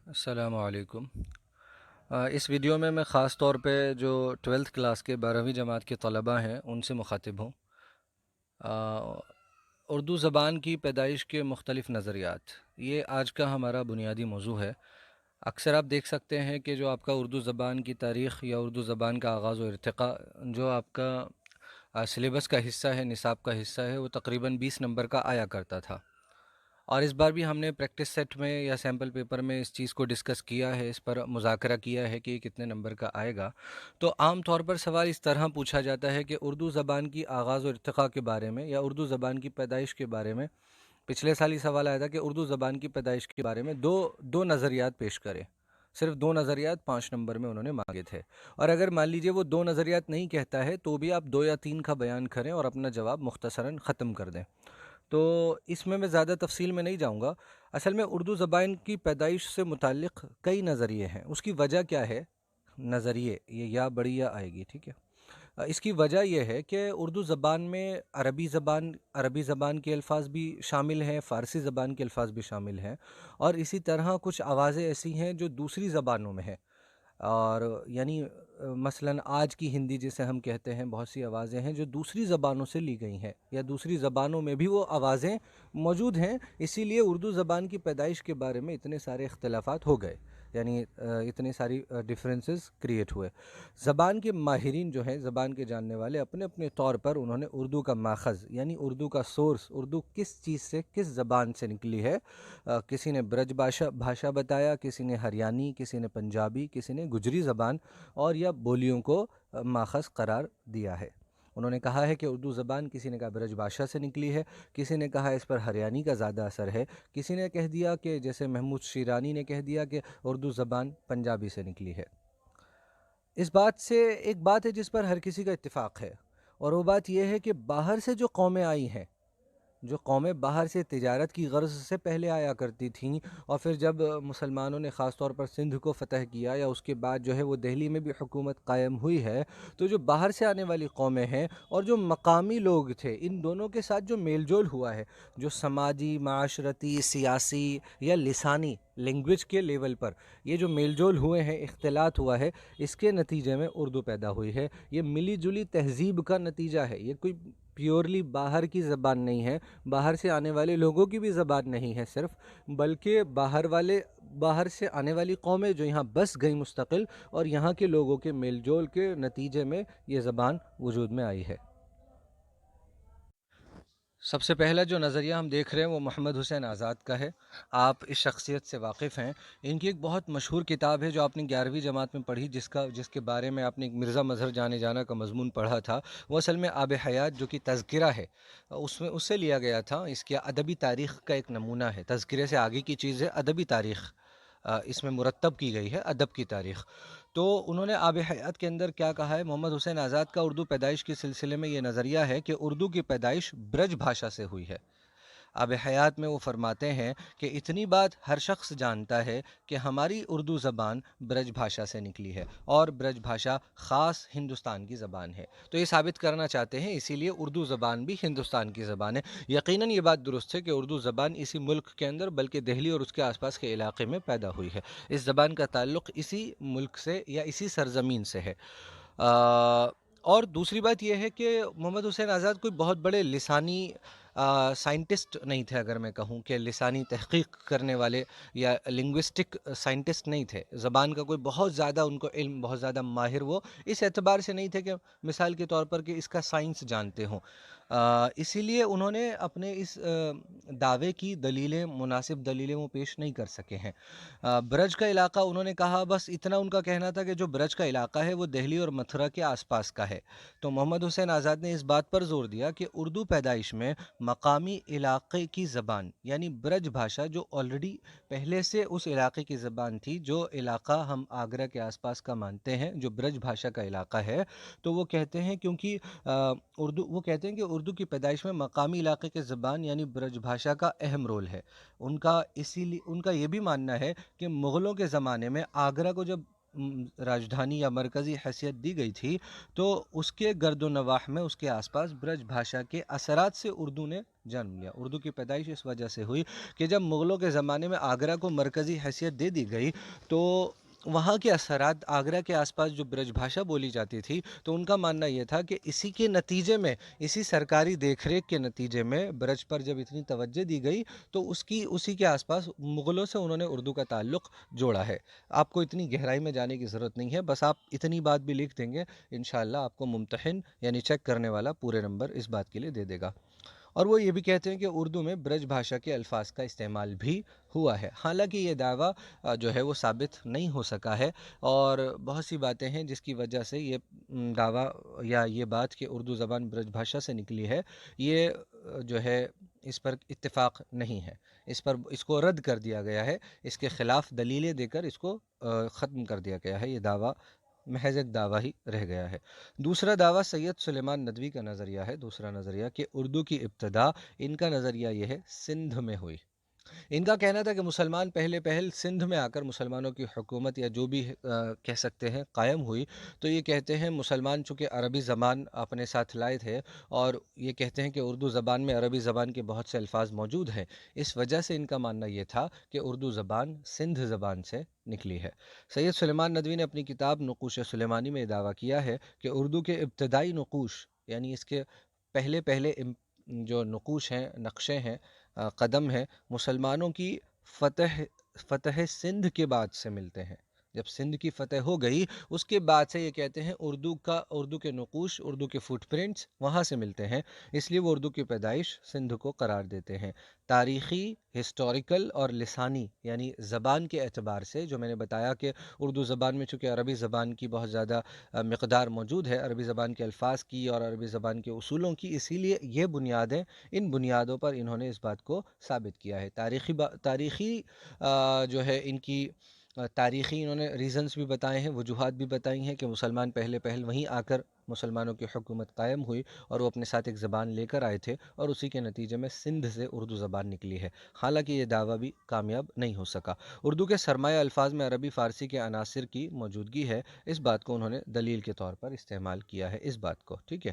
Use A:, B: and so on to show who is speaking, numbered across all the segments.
A: السلام علیکم۔ اس ویڈیو میں خاص طور پہ جو 12th کلاس کے 12ویں جماعت کے طلباء ہیں ان سے مخاطب ہوں۔ آ، اردو زبان کی پیدائش کے مختلف نظریات، یہ آج کا ہمارا بنیادی موضوع ہے۔ اکثر آپ دیکھ سکتے ہیں کہ جو آپ کا اردو زبان کی تاریخ یا اردو زبان کا آغاز و ارتقاء جو آپ کا سلیبس کا حصہ ہے، نصاب کا حصہ ہے، وہ تقریباً 20 نمبر کا آیا کرتا تھا۔ اور اس بار بھی ہم نے پریکٹس سیٹ میں یا سیمپل پیپر میں اس چیز کو ڈسکس کیا ہے، اس پر مذاکرہ کیا ہے کہ یہ کتنے نمبر کا آئے گا۔ تو عام طور پر سوال اس طرح پوچھا جاتا ہے کہ اردو زبان کی آغاز و ارتقاء کے بارے میں یا اردو زبان کی پیدائش کے بارے میں، پچھلے سال ہی سوال آیا تھا کہ اردو زبان کی پیدائش کے بارے میں دو نظریات پیش کریں۔ صرف 2 نظریات 5 نمبر میں انہوں نے مانگے تھے، اور اگر مان لیجئے وہ 2 نظریات نہیں کہتا ہے تو بھی آپ 2 یا 3 کا بیان کریں اور اپنا جواب مختصراً ختم کر دیں۔ تو اس میں زیادہ تفصیل میں نہیں جاؤں گا۔ اصل میں اردو زبان کی پیدائش سے متعلق کئی نظریے ہیں۔ اس کی وجہ کیا ہے؟ نظریے، یہ یا بڑی یا آئے گی، ٹھیک ہے۔ اس کی وجہ یہ ہے کہ اردو زبان میں عربی زبان کے الفاظ بھی شامل ہیں، فارسی زبان کے الفاظ بھی شامل ہیں، اور اسی طرح کچھ آوازیں ایسی ہیں جو دوسری زبانوں میں ہیں، اور یعنی مثلاً آج کی ہندی جسے ہم کہتے ہیں، بہت سی آوازیں ہیں جو دوسری زبانوں سے لی گئی ہیں، یا دوسری زبانوں میں بھی وہ آوازیں موجود ہیں۔ اسی لیے اردو زبان کی پیدائش کے بارے میں اتنے سارے اختلافات ہو گئے، یعنی اتنے ساری ڈیفرنسز کریٹ ہوئے۔ زبان کے ماہرین جو ہیں، زبان کے جاننے والے، اپنے اپنے طور پر انہوں نے اردو کا ماخذ یعنی اردو کا سورس، اردو کس چیز سے، کس زبان سے نکلی ہے، کسی نے برج بھاشا بتایا، کسی نے ہریانی، کسی نے پنجابی، کسی نے گجری زبان اور یا بولیوں کو ماخذ قرار دیا ہے۔ انہوں نے کہا ہے کہ اردو زبان، کسی نے کہا برج بھاشا سے نکلی ہے، کسی نے کہا اس پر ہریانی کا زیادہ اثر ہے، کسی نے کہہ دیا کہ جیسے محمود شیرانی نے کہہ دیا کہ اردو زبان پنجابی سے نکلی ہے۔ اس بات سے ایک بات ہے جس پر ہر کسی کا اتفاق ہے، اور وہ بات یہ ہے کہ باہر سے جو قومیں آئی ہیں، جو قومیں باہر سے تجارت کی غرض سے پہلے آیا کرتی تھیں، اور پھر جب مسلمانوں نے خاص طور پر سندھ کو فتح کیا یا اس کے بعد جو ہے وہ دہلی میں بھی حکومت قائم ہوئی ہے، تو جو باہر سے آنے والی قومیں ہیں اور جو مقامی لوگ تھے، ان دونوں کے ساتھ جو میل جول ہوا ہے، جو سماجی، معاشرتی، سیاسی یا لسانی لینگویج کے لیول پر یہ جو میل جول ہوئے ہیں، اختلاط ہوا ہے، اس کے نتیجے میں اردو پیدا ہوئی ہے۔ یہ ملی جلی تہذیب کا نتیجہ ہے، یہ کوئی پیورلی باہر کی زبان نہیں ہے، باہر سے آنے والے لوگوں کی بھی زبان نہیں ہے صرف، بلکہ باہر سے آنے والی قومیں جو یہاں بس گئی مستقل، اور یہاں کے لوگوں کے میل جول کے نتیجے میں یہ زبان وجود میں آئی ہے۔ سب سے پہلا جو نظریہ ہم دیکھ رہے ہیں وہ محمد حسین آزاد کا ہے۔ آپ اس شخصیت سے واقف ہیں۔ ان کی ایک بہت مشہور کتاب ہے جو آپ نے 11ویں جماعت میں پڑھی، جس کے بارے میں آپ نے ایک مرزا مظہر جانے جانا کا مضمون پڑھا تھا، وہ اصل میں آب حیات جو کہ تذکرہ ہے، اس سے لیا گیا تھا۔ اس کی ادبی تاریخ کا ایک نمونہ ہے، تذکرے سے آگے کی چیز ہے ادبی تاریخ، اس میں مرتب کی گئی ہے ادب کی تاریخ۔ تو انہوں نے آب حیات کے اندر کیا کہا ہے؟ محمد حسین آزاد کا اردو پیدائش کے سلسلے میں یہ نظریہ ہے کہ اردو کی پیدائش برج بھاشا سے ہوئی ہے۔ آب حیات میں وہ فرماتے ہیں کہ اتنی بات ہر شخص جانتا ہے کہ ہماری اردو زبان برج بھاشا سے نکلی ہے، اور برج بھاشا خاص ہندوستان کی زبان ہے۔ تو یہ ثابت کرنا چاہتے ہیں، اسی لیے اردو زبان بھی ہندوستان کی زبان ہے۔ یقیناً یہ بات درست ہے کہ اردو زبان اسی ملک کے اندر بلکہ دہلی اور اس کے آس پاس کے علاقے میں پیدا ہوئی ہے۔ اس زبان کا تعلق اسی ملک سے یا اسی سرزمین سے ہے۔ اور دوسری بات یہ ہے کہ محمد حسین آزاد کوئی بہت بڑے لسانی سائنٹسٹ نہیں تھے، اگر میں کہوں کہ لسانی تحقیق کرنے والے یا لنگوسٹک سائنٹسٹ نہیں تھے۔ زبان کا کوئی بہت زیادہ ان کو علم، بہت زیادہ ماہر وہ اس اعتبار سے نہیں تھے کہ مثال کے طور پر کہ اس کا سائنس جانتے ہوں۔ اسی لیے انہوں نے اپنے اس دعوے کی دلیلیں، مناسب دلیلیں وہ پیش نہیں کر سکے ہیں۔ برج کا علاقہ انہوں نے کہا، بس اتنا ان کا کہنا تھا کہ جو برج کا علاقہ ہے وہ دہلی اور متھرا کے آس پاس کا ہے۔ تو محمد حسین آزاد نے اس بات پر زور دیا کہ اردو پیدائش میں مقامی علاقے کی زبان یعنی برج بھاشا، جو آلریڈی پہلے سے اس علاقے کی زبان تھی، جو علاقہ ہم آگرہ کے آس پاس کا مانتے ہیں، جو برج بھاشا کا علاقہ ہے، تو وہ کہتے ہیں کیونکہ وہ کہتے ہیں کہ اردو کی پیدائش میں مقامی علاقے کی زبان یعنی برج بھاشا کا اہم رول ہے۔ ان کا یہ بھی ماننا ہے کہ مغلوں کے زمانے میں آگرہ کو جب راجدھانی یا مرکزی حیثیت دی گئی تھی تو اس کے گرد و نواح میں اس کے آس پاس برج بھاشا کے اثرات سے اردو نے جنم لیا۔ اردو کی پیدائش اس وجہ سے ہوئی کہ جب مغلوں کے زمانے میں آگرہ کو مرکزی حیثیت دے دی گئی تو وہاں کے اثرات آگرہ کے آس پاس جو برج بھاشا بولی جاتی تھی تو ان کا ماننا یہ تھا کہ اسی کے نتیجے میں، اسی سرکاری دیکھ ریکھ کے نتیجے میں برج پر جب اتنی توجہ دی گئی تو اسی کے آس پاس مغلوں سے انہوں نے اردو کا تعلق جوڑا ہے۔ آپ کو اتنی گہرائی میں جانے کی ضرورت نہیں ہے، بس آپ اتنی بات بھی لکھ دیں گے انشاءاللہ آپ کو ممتحن یعنی چیک کرنے والا پورے نمبر اس بات کے لیے دے دے گا۔ اور وہ یہ بھی کہتے ہیں کہ اردو میں برج بھاشا کے الفاظ کا استعمال بھی ہوا ہے، حالانکہ یہ دعویٰ جو ہے وہ ثابت نہیں ہو سکا ہے، اور بہت سی باتیں ہیں جس کی وجہ سے یہ دعویٰ یا یہ بات کہ اردو زبان برج بھاشا سے نکلی ہے، یہ جو ہے اس پر اتفاق نہیں ہے، اس کو رد کر دیا گیا ہے، اس کے خلاف دلیلیں دے کر اس کو ختم کر دیا گیا ہے، یہ دعویٰ محض ایک دعویٰ ہی رہ گیا ہے۔ دوسرا دعویٰ سید سلیمان ندوی کا نظریہ ہے، دوسرا نظریہ کہ اردو کی ابتدا، ان کا نظریہ یہ ہے، سندھ میں ہوئی۔ ان کا کہنا تھا کہ مسلمان پہل سندھ میں آ کر مسلمانوں کی حکومت یا جو بھی کہہ سکتے ہیں قائم ہوئی، تو یہ کہتے ہیں مسلمان چونکہ عربی زبان اپنے ساتھ لائے تھے اور یہ کہتے ہیں کہ اردو زبان میں عربی زبان کے بہت سے الفاظ موجود ہیں، اس وجہ سے ان کا ماننا یہ تھا کہ اردو زبان سندھ زبان سے نکلی ہے۔ سید سلیمان ندوی نے اپنی کتاب نقوش سلیمانی میں دعویٰ کیا ہے کہ اردو کے ابتدائی نقوش یعنی اس کے پہلے جو نقوش ہیں، نقشے ہیں، قدم ہیں، مسلمانوں کی فتح سندھ کے بعد سے ملتے ہیں۔ جب سندھ کی فتح ہو گئی اس کے بعد سے یہ کہتے ہیں اردو کے نقوش، اردو کے فٹ پرنٹس وہاں سے ملتے ہیں، اس لیے وہ اردو کی پیدائش سندھ کو قرار دیتے ہیں۔ تاریخی، ہسٹوریکل اور لسانی یعنی زبان کے اعتبار سے، جو میں نے بتایا کہ اردو زبان میں چونکہ عربی زبان کی بہت زیادہ مقدار موجود ہے، عربی زبان کے الفاظ کی اور عربی زبان کے اصولوں کی، اسی لیے یہ بنیادیں، ان بنیادوں پر انہوں نے اس بات کو ثابت کیا ہے۔ تاریخی جو ہے ان کی تاریخی انہوں نے ریزنز بھی بتائے ہیں، وجوہات بھی بتائی ہیں کہ مسلمان پہل وہیں آ کر مسلمانوں کی حکومت قائم ہوئی اور وہ اپنے ساتھ ایک زبان لے کر آئے تھے اور اسی کے نتیجے میں سندھ سے اردو زبان نکلی ہے، حالانکہ یہ دعویٰ بھی کامیاب نہیں ہو سکا۔ اردو کے سرمایہ الفاظ میں عربی فارسی کے عناصر کی موجودگی ہے، اس بات کو انہوں نے دلیل کے طور پر استعمال کیا ہے، اس بات کو، ٹھیک ہے۔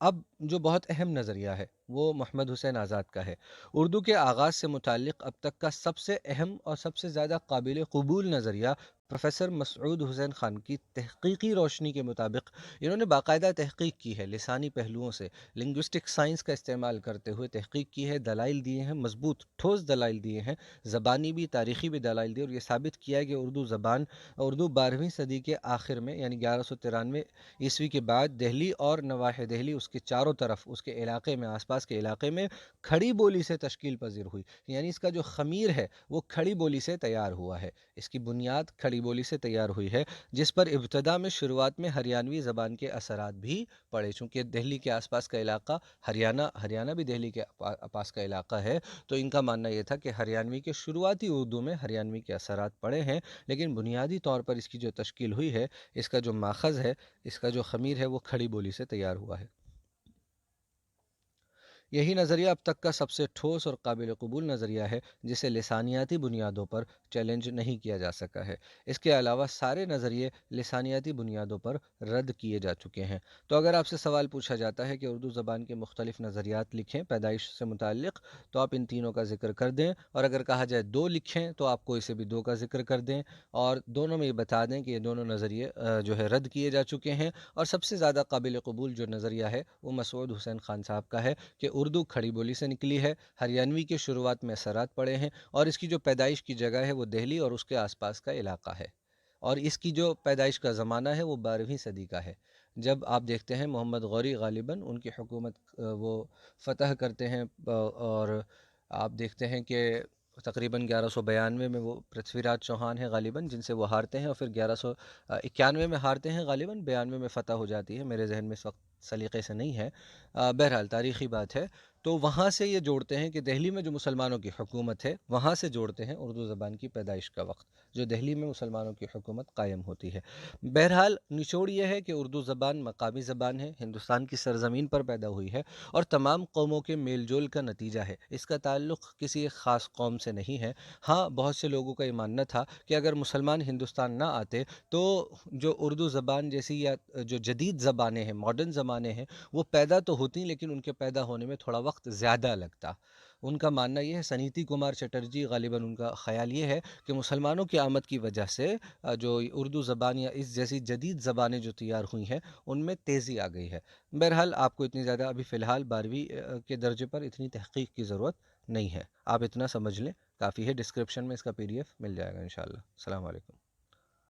A: اب جو بہت اہم نظریہ ہے وہ محمد حسین آزاد کا ہے۔ اردو کے آغاز سے متعلق اب تک کا سب سے اہم اور سب سے زیادہ قابل قبول نظریہ پروفیسر مسعود حسین خان کی تحقیقی روشنی کے مطابق، انہوں نے باقاعدہ تحقیق کی ہے، لسانی پہلوؤں سے لنگوسٹک سائنس کا استعمال کرتے ہوئے تحقیق کی ہے، دلائل دیے ہیں، مضبوط ٹھوس دلائل دیے ہیں، زبانی بھی تاریخی بھی دلائل دیے، اور یہ ثابت کیا ہے کہ اردو 12ویں صدی کے آخر میں یعنی 1193 عیسوی کے بعد دہلی اور نواحِ دہلی، اس کے چاروں طرف، اس کے علاقے میں، آس پاس کے علاقے میں کھڑی بولی سے تشکیل پذیر ہوئی، یعنی اس کا جو خمیر ہے وہ کھڑی بولی سے تیار ہوا ہے، اس کی بنیاد کھڑی بولی سے تیار ہوئی ہے، جس پر ابتدا میں شروعات میں ہریانوی زبان کے اثرات بھی پڑے، چونکہ دہلی کے آس پاس کا علاقہ ہریانہ بھی دہلی کے پاس کا علاقہ ہے، تو ان کا ماننا یہ تھا کہ ہریانوی کے شروعاتی اردو میں ہریانوی کے اثرات پڑے ہیں، لیکن بنیادی طور پر اس کی جو تشکیل ہوئی ہے، اس کا جو ماخذ ہے، اس کا جو خمیر ہے وہ کھڑی بولی سے تیار ہوا ہے۔ یہی نظریہ اب تک کا سب سے ٹھوس اور قابل قبول نظریہ ہے جسے لسانیاتی بنیادوں پر چیلنج نہیں کیا جا سکا ہے۔ اس کے علاوہ سارے نظریے لسانیاتی بنیادوں پر رد کیے جا چکے ہیں۔ تو اگر آپ سے سوال پوچھا جاتا ہے کہ اردو زبان کے مختلف نظریات لکھیں پیدائش سے متعلق، تو آپ ان تینوں کا ذکر کر دیں، اور اگر کہا جائے 2 لکھیں تو آپ کو اسے بھی 2 کا ذکر کر دیں، اور دونوں میں یہ بتا دیں کہ یہ دونوں نظریے جو ہے رد کیے جا چکے ہیں، اور سب سے زیادہ قابل قبول جو نظریہ ہے وہ مسعود حسین خان صاحب کا ہے کہ اردو کھڑی بولی سے نکلی ہے، ہریانوی کے شروعات میں اثرات پڑے ہیں، اور اس کی جو پیدائش کی جگہ ہے وہ دہلی اور اس کے آس پاس کا علاقہ ہے، اور اس کی جو پیدائش کا زمانہ ہے وہ 12ویں صدی کا ہے، جب آپ دیکھتے ہیں محمد غوری غالباً ان کی حکومت وہ فتح کرتے ہیں، اور آپ دیکھتے ہیں کہ تقریباً 1192 میں وہ پرتھوی راج چوہان ہیں غالباً جن سے وہ ہارتے ہیں، اور پھر 1191 میں ہارتے ہیں غالباً، 92 میں فتح ہو جاتی ہے، میرے ذہن میں اس وقت سلیقے سے نہیں ہے، بہرحال تاریخی بات ہے۔ تو وہاں سے یہ جوڑتے ہیں کہ دہلی میں جو مسلمانوں کی حکومت ہے وہاں سے جوڑتے ہیں اردو زبان کی پیدائش کا وقت، جو دہلی میں مسلمانوں کی حکومت قائم ہوتی ہے۔ بہرحال نچوڑ یہ ہے کہ اردو زبان مقامی زبان ہے، ہندوستان کی سرزمین پر پیدا ہوئی ہے اور تمام قوموں کے میل جول کا نتیجہ ہے۔ اس کا تعلق کسی ایک خاص قوم سے نہیں ہے۔ ہاں، بہت سے لوگوں کا یہ ماننا تھا کہ اگر مسلمان ہندوستان نہ آتے تو جو اردو زبان جیسی یا جو جدید زبانیں ہیں، ماڈرن زبانیں ہیں، وہ پیدا تو ہوتی لیکن ان کے پیدا ہونے میں تھوڑا وقت زیادہ لگتا۔ ان کا ماننا یہ ہے، سنیتی کمار چٹرجی غالباً ان کا خیال یہ ہے کہ مسلمانوں کی آمد کی وجہ سے جو اردو زبان یا اس جیسی جدید زبانیں جو تیار ہوئی ہیں ان میں تیزی آ گئی ہے۔ بہرحال آپ کو اتنی زیادہ ابھی فی الحال 12ویں کے درجے پر اتنی تحقیق کی ضرورت نہیں ہے، آپ اتنا سمجھ لیں کافی ہے۔ ڈسکرپشن میں اس کا PDF مل جائے گا انشاءاللہ۔ السلام علیکم۔